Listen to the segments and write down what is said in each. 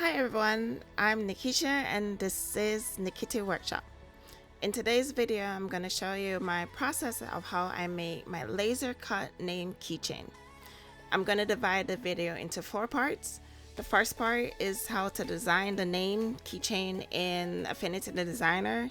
Hi everyone, I'm Nikisha and this is Nikiti Workshop. In today's video, I'm going to show you my process of how I make my laser cut name keychain. I'm going to divide the video into 4 parts. The first part is how to design the name keychain in Affinity Designer.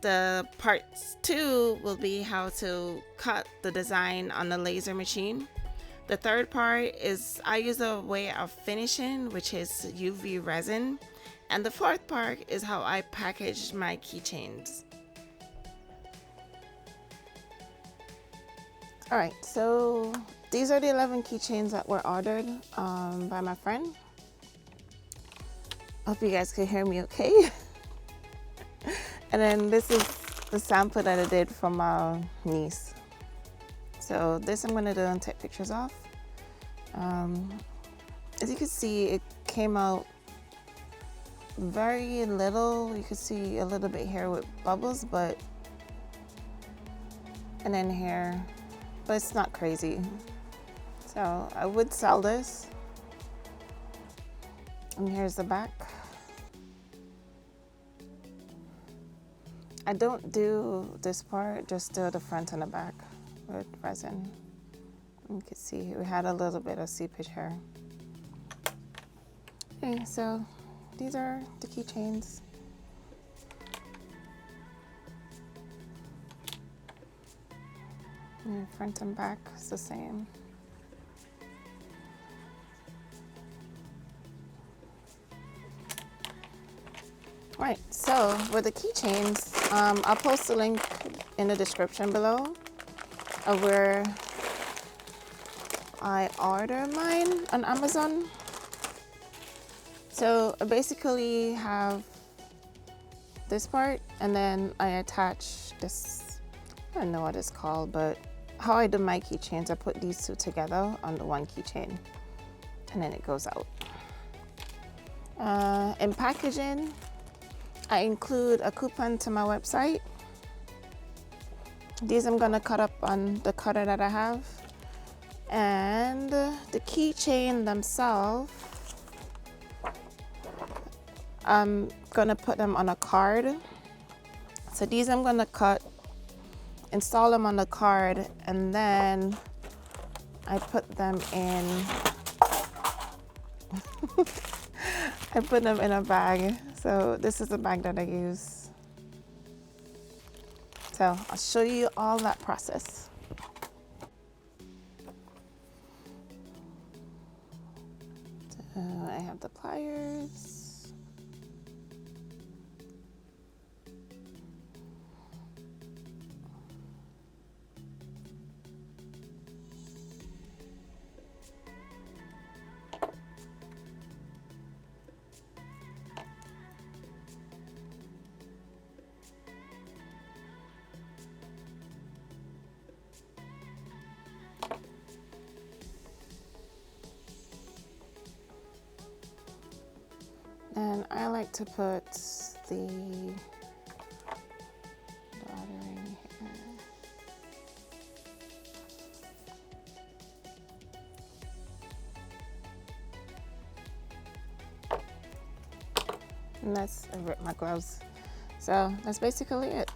The parts 2 will be how to cut the design on the laser machine. The third part is I use a way of finishing, which is UV resin. And the fourth part is how I package my keychains. Alright, so these are the 11 keychains that were ordered by my friend. Hope you guys can hear me okay. And then this is the sample that I did for my niece. So this I'm going to do and take pictures of. As you can see, it came out very little. You can see a little bit here with bubbles, and then here, but it's not crazy. So I would sell this. And here's the back. I don't do this part, just do the front and the back with resin. You can see we had a little bit of seepage here. Okay, so these are the keychains. Front and back is the same. Right, so with the keychains, I'll post a link in the description below of where I order mine on Amazon. So I basically have this part and then I attach this, I don't know what it's called, but how I do my keychains, I put these two together on the one keychain and then it goes out. In packaging, I include a coupon to my website. These I'm gonna cut up on the cutter that I have. And the keychain themselves, I'm gonna put them on a card. So these I'm gonna cut, install them on the card, and then I put them in I put them in a bag. So this is the bag that I use. So I'll show you all that process. I have the pliers. And I like to put the dottering here. And that's, I ripped my gloves. So that's basically it.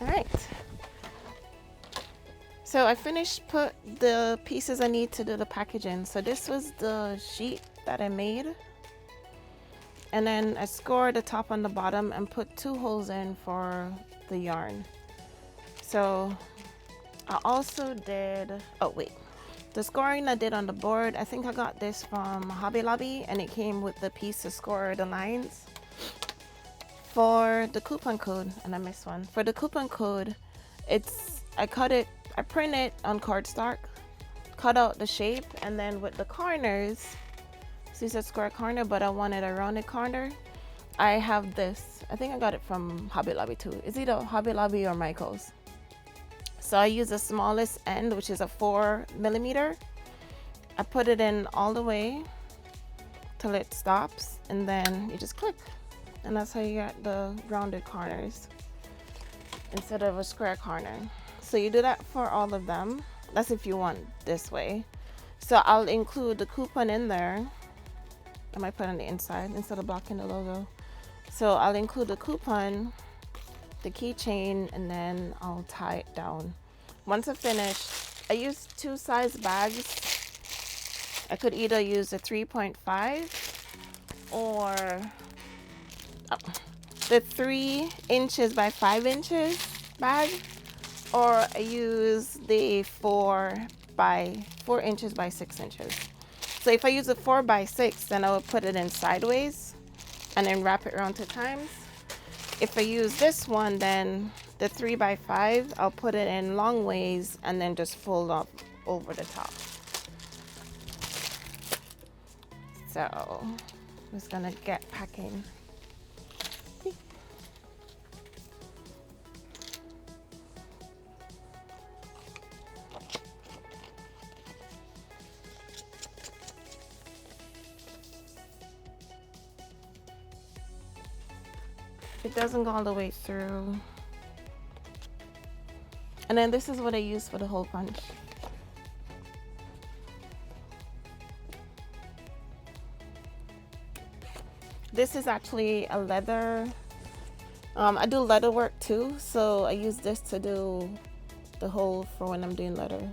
All right. So I finished put the pieces I need to do the packaging. So this was the sheet that I made. And then I scored the top and the bottom and put 2 holes in for the yarn. So I also did, oh wait, the scoring I did on the board, I think I got this from Hobby Lobby and it came with the piece to score the lines. For the coupon code, and I missed one, for the coupon code, I print it on cardstock, cut out the shape, and then with the corners, so it's a square corner, but I wanted a rounded corner. I have this, I think I got it from Hobby Lobby too. It's either Hobby Lobby or Michael's. So I use the smallest end, which is a 4mm. I put it in all the way till it stops, and then you just click. And that's how you get the rounded corners instead of a square corner. So you do that for all of them. That's if you want this way. So I'll include the coupon in there. I might put it on the inside instead of blocking the logo. So I'll include the coupon, the keychain, and then I'll tie it down. Once I finish, I use 2 size bags. I could either use a 3.5 or the 3 inches by 5 inches bag, or I use the 4 inches by 6 inches. So if I use a 4 by 6, then I will put it in sideways and then wrap it around 2 times. If I use this one, then the 3 by 5, I'll put it in long ways and then just fold up over the top. So I'm just gonna get packing. It doesn't go all the way through. And then this is what I use for the hole punch. This is actually a leather. I do leather work too, so I use this to do the hole for when I'm doing leather.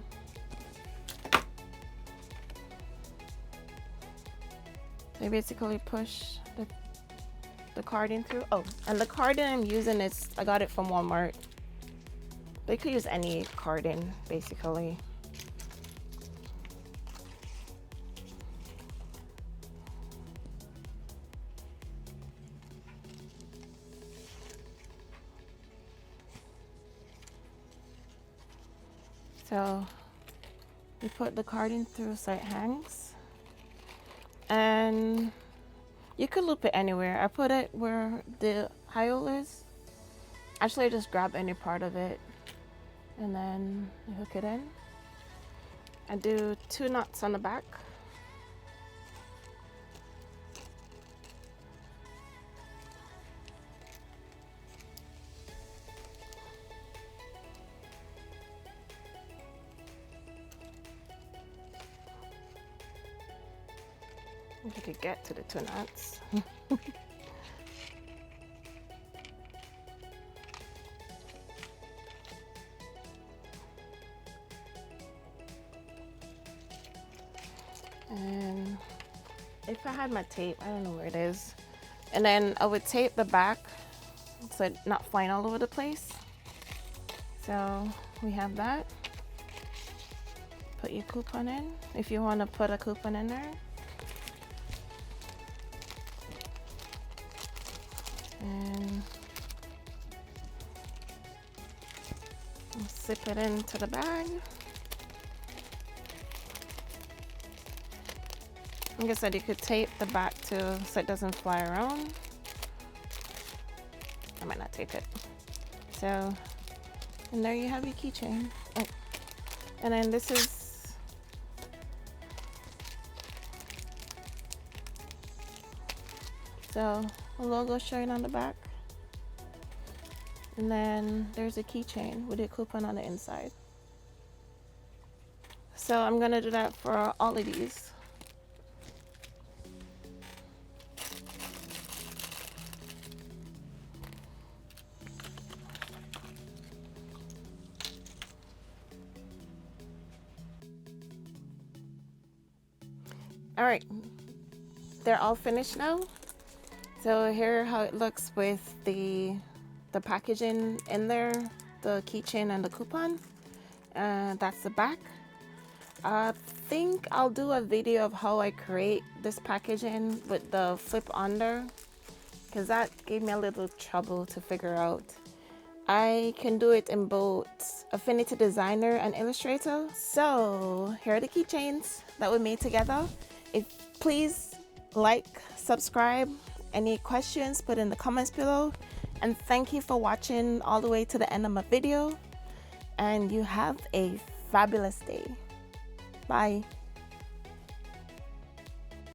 I basically push the carding through. Oh, and the carding I'm using is, I got it from Walmart. But you could use any carding basically. So you put the carding through so it hangs, and you could loop it anywhere. I put it where the high hole is. Actually, I just grab any part of it and then you hook it in. I do 2 knots on the back. If you could get to the 2 knots. And if I had my tape, I don't know where it is. And then I would tape the back so it's not flying all over the place. So we have that. Put your coupon in if you want to put a coupon in there. And zip it into the bag. Like I said, you could tape the back too so it doesn't fly around. I might not tape it. So, and there you have your keychain. Oh. And then this is so a logo showing on the back. And then there's a keychain with a coupon on the inside. So I'm gonna do that for all of these. All right, they're all finished now. So here how it looks with the packaging in there, the keychain and the coupon. That's the back. I think I'll do a video of how I create this packaging with the flip under, because that gave me a little trouble to figure out. I can do it in both Affinity Designer and Illustrator. So here are the keychains that we made together. Please like, subscribe. Any questions, put in the comments below. And thank you for watching all the way to the end of my video. And you have a fabulous day. Bye.